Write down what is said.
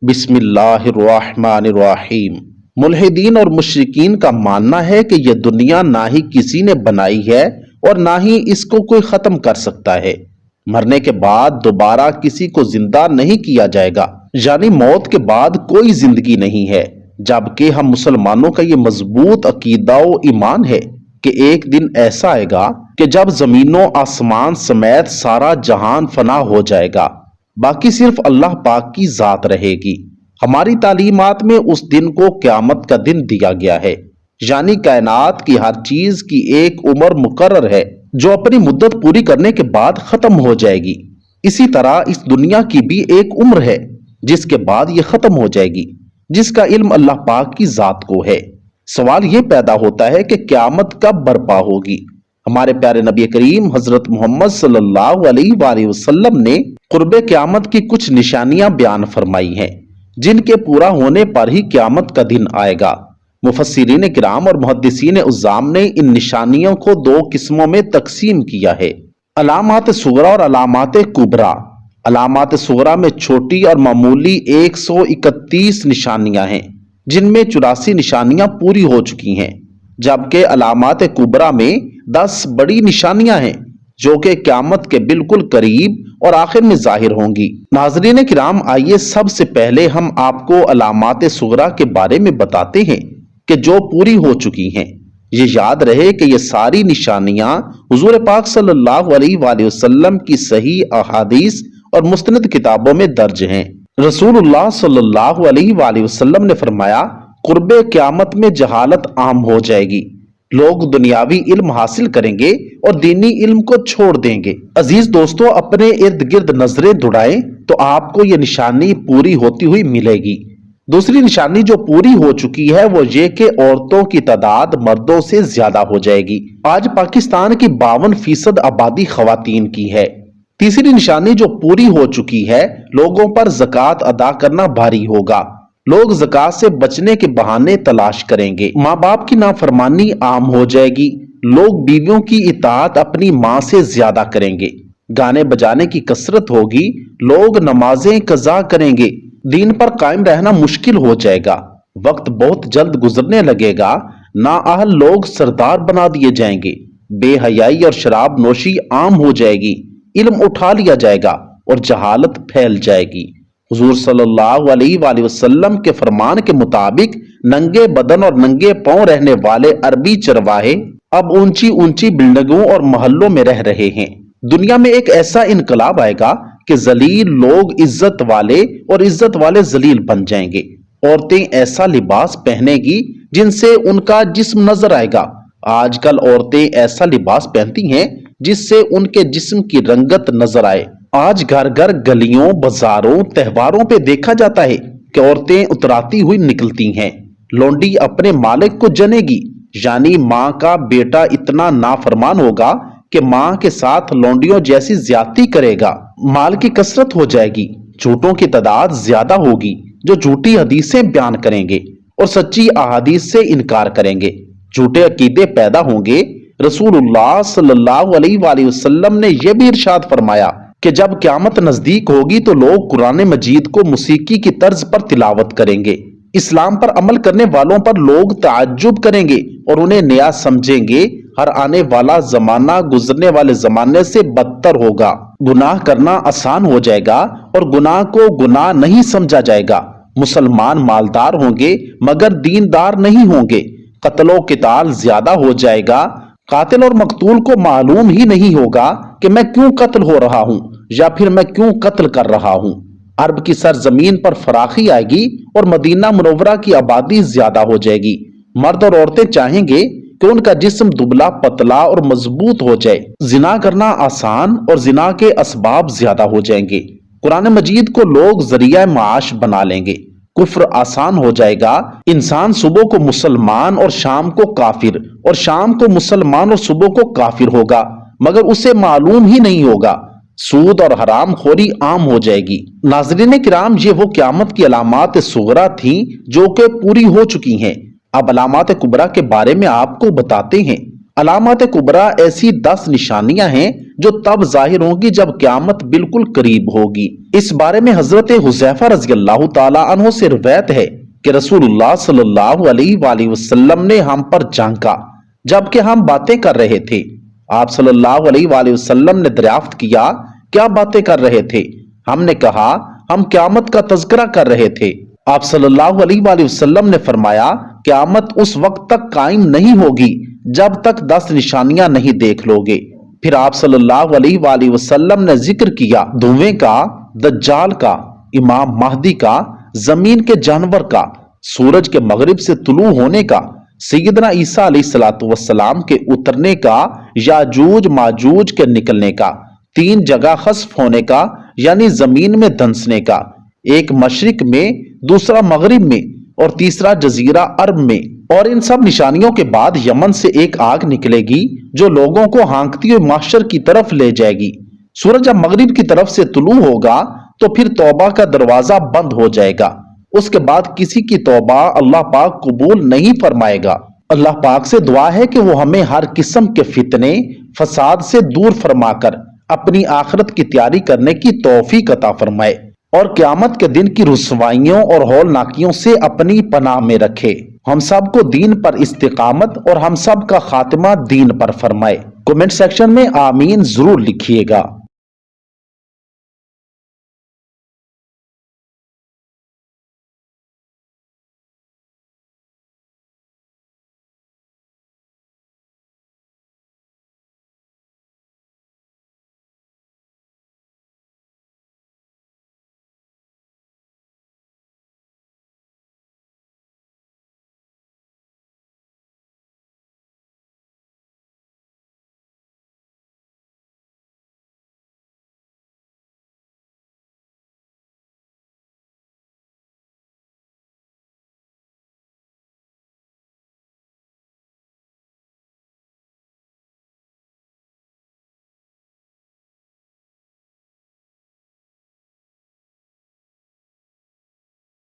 بسم اللہ الرحمن الرحیم۔ ملحدین اور مشرکین کا ماننا ہے کہ یہ دنیا نہ ہی کسی نے بنائی ہے اور نہ ہی اس کو کوئی ختم کر سکتا ہے۔ مرنے کے بعد دوبارہ کسی کو زندہ نہیں کیا جائے گا، یعنی موت کے بعد کوئی زندگی نہیں ہے، جبکہ ہم مسلمانوں کا یہ مضبوط عقیدہ و ایمان ہے کہ ایک دن ایسا آئے گا کہ جب زمین و آسمان سمیت سارا جہان فنا ہو جائے گا، باقی صرف اللہ پاک کی ذات رہے گی۔ ہماری تعلیمات میں اس دن کو قیامت کا دن دیا گیا ہے، یعنی کائنات کی ہر چیز کی ایک عمر مقرر ہے جو اپنی مدت پوری کرنے کے بعد ختم ہو جائے گی۔ اسی طرح اس دنیا کی بھی ایک عمر ہے جس کے بعد یہ ختم ہو جائے گی، جس کا علم اللہ پاک کی ذات کو ہے۔ سوال یہ پیدا ہوتا ہے کہ قیامت کب برپا ہوگی؟ ہمارے پیارے نبی کریم حضرت محمد صلی اللہ علیہ وآلہ وسلم نے قرب قیامت کی کچھ نشانیاں بیان فرمائی ہیں جن کے پورا ہونے پر ہی قیامت کا دن آئے گا۔ مفسرین کرام اور محدثین عظام نے ان نشانیوں کو دو قسموں میں تقسیم کیا ہے: علامات صغریٰ اور علامات کبریٰ۔ علامات صغریٰ میں چھوٹی اور معمولی 131 نشانیاں ہیں جن میں 84 نشانیاں پوری ہو چکی ہیں، جبکہ علامات کبریٰ میں 10 بڑی نشانیاں ہیں جو کہ قیامت کے بالکل قریب اور آخر میں ظاہر ہوں گی۔ ناظرین کرام، آئیے سب سے پہلے ہم آپ کو علامات صغریٰ کے بارے میں بتاتے ہیں کہ جو پوری ہو چکی ہیں۔ یہ یاد رہے کہ یہ ساری نشانیاں حضور پاک صلی اللہ علیہ وآلہ وسلم کی صحیح احادیث اور مستند کتابوں میں درج ہیں۔ رسول اللہ صلی اللہ علیہ وآلہ وسلم نے فرمایا، قرب قیامت میں جہالت عام ہو جائے گی، لوگ دنیاوی علم حاصل کریں گے اور دینی علم کو چھوڑ دیں گے۔ عزیز دوستو، اپنے ارد گرد نظریں دوڑائیں تو آپ کو یہ نشانی پوری ہوتی ہوئی ملے گی۔ دوسری نشانی جو پوری ہو چکی ہے وہ یہ کہ عورتوں کی تعداد مردوں سے زیادہ ہو جائے گی۔ آج پاکستان کی 52% آبادی خواتین کی ہے۔ تیسری نشانی جو پوری ہو چکی ہے، لوگوں پر زکوٰۃ ادا کرنا بھاری ہوگا، لوگ زکوٰۃ سے بچنے کے بہانے تلاش کریں گے، ماں باپ کی نافرمانی عام ہو جائے گی، لوگ بیویوں کی اطاعت اپنی ماں سے زیادہ کریں گے، گانے بجانے کی کثرت ہوگی، لوگ نمازیں قضا کریں گے، دین پر قائم رہنا مشکل ہو جائے گا، وقت بہت جلد گزرنے لگے گا، نااہل لوگ سردار بنا دیے جائیں گے، بے حیائی اور شراب نوشی عام ہو جائے گی، علم اٹھا لیا جائے گا اور جہالت پھیل جائے گی۔ حضور صلی اللہ علیہ وآلہ وسلم کے فرمان کے مطابق ننگے بدن اور ننگے پاؤں رہنے والے عربی چرواہے اب اونچی اونچی بلڈنگوں اور محلوں میں رہ رہے ہیں۔ دنیا میں ایک ایسا انقلاب آئے گا کہ ذلیل لوگ عزت والے اور عزت والے ذلیل بن جائیں گے۔ عورتیں ایسا لباس پہنے گی جن سے ان کا جسم نظر آئے گا۔ آج کل عورتیں ایسا لباس پہنتی ہیں جس سے ان کے جسم کی رنگت نظر آئے۔ آج گھر گھر گلیوں، بازاروں، تہواروں پہ دیکھا جاتا ہے کہ عورتیں اتراتی ہوئی نکلتی ہیں۔ لونڈی اپنے مالک کو جنے گی، یعنی ماں کا بیٹا اتنا نافرمان ہوگا کہ ماں کے ساتھ لونڈیوں جیسی زیادتی کرے گا۔ مال کی کثرت ہو جائے گی، جھوٹوں کی تعداد زیادہ ہوگی جو جھوٹی حدیثیں بیان کریں گے اور سچی احادیث سے انکار کریں گے، جھوٹے عقیدے پیدا ہوں گے۔ رسول اللہ صلی اللہ علیہ وآلہ وسلم نے یہ بھی ارشاد فرمایا کہ جب قیامت نزدیک ہوگی تو لوگ قرآن مجید کو موسیقی کی طرز پر تلاوت کریں گے، اسلام پر عمل کرنے والوں پر لوگ تعجب کریں گے اور انہیں نیا سمجھیں گے۔ ہر آنے والا زمانہ گزرنے والے زمانے سے بدتر ہوگا، گناہ کرنا آسان ہو جائے گا اور گناہ کو گناہ نہیں سمجھا جائے گا۔ مسلمان مالدار ہوں گے مگر دیندار نہیں ہوں گے، قتل و قتال زیادہ ہو جائے گا، قاتل اور مقتول کو معلوم ہی نہیں ہوگا کہ میں کیوں قتل ہو رہا ہوں یا پھر میں کیوں قتل کر رہا ہوں۔ عرب کی سرزمین پر فراخی آئے گی اور مدینہ منورہ کی آبادی زیادہ ہو جائے گی۔ مرد اور عورتیں چاہیں گے کہ ان کا جسم دبلا پتلا اور مضبوط ہو جائے، زنا کرنا آسان اور زنا کے اسباب زیادہ ہو جائیں گے۔ قرآن مجید کو لوگ ذریعہ معاش بنا لیں گے، کفر آسان ہو جائے گا۔ انسان صبح کو مسلمان اور شام کو کافر اور شام کو مسلمان اور صبح کو کافر ہوگا، مگر اسے معلوم ہی نہیں ہوگا۔ سود اور حرام خوری عام ہو جائے گی۔ ناظرین کرام، یہ وہ قیامت کی علامات صغریٰ تھیں جو کہ پوری ہو چکی ہیں۔ اب علامات کبریٰ کے بارے میں آپ کو بتاتے ہیں۔ علامات کبرا ایسی 10 نشانیاں ہیں جو تب ظاہر ہوں گی جب قیامت بالکل قریب ہوگی۔ اس بارے میں حضرت حذیفہ رضی اللہ تعالی عنہ سے روایت ہے کہ رسول اللہ صلی اللہ علیہ وآلہ وسلم نے ہم پر جھانکا جبکہ ہم باتیں کر رہے تھے۔ آپ صلی اللہ علیہ وآلہ وسلم نے دریافت کیا کیا باتیں کر رہے تھے؟ ہم نے کہا ہم قیامت کا تذکرہ کر رہے تھے۔ آپ صلی اللہ علیہ وآلہ وسلم نے فرمایا قیامت اس وقت تک قائم نہیں ہوگی جب تک 10 نشانیاں نہیں دیکھ لو گے۔ پھر آپ صلی اللہ علیہ وآلہ وسلم نے ذکر کیا دھویں کا، دجال کا، امام مہدی کا، زمین کے جانور کا، سورج کے مغرب سے طلوع ہونے کا، سیدنا عیسیٰ علیہ السلام کے اترنے کا، یاجوج ماجوج کے نکلنے کا، 3 جگہ خسف ہونے کا یعنی زمین میں دھنسنے کا، ایک مشرق میں، دوسرا مغرب میں اور تیسرا جزیرہ عرب میں۔ اور ان سب نشانیوں کے بعد یمن سے ایک آگ نکلے گی جو لوگوں کو ہانکتی ہوئی محشر کی طرف لے جائے گی۔ سورج جب مغرب کی طرف سے طلوع ہوگا تو پھر توبہ کا دروازہ بند ہو جائے گا۔ اس کے بعد کسی کی توبہ اللہ پاک قبول نہیں فرمائے گا۔ اللہ پاک سے دعا ہے کہ وہ ہمیں ہر قسم کے فتنے، فساد سے دور فرما کر اپنی آخرت کی تیاری کرنے کی توفیق عطا فرمائے اور قیامت کے دن کی رسوائیوں اور ہولناکیوں سے اپنی پناہ میں رکھے۔ ہم سب کو دین پر استقامت اور ہم سب کا خاتمہ دین پر فرمائے۔ کمنٹ سیکشن میں آمین ضرور لکھیے گا۔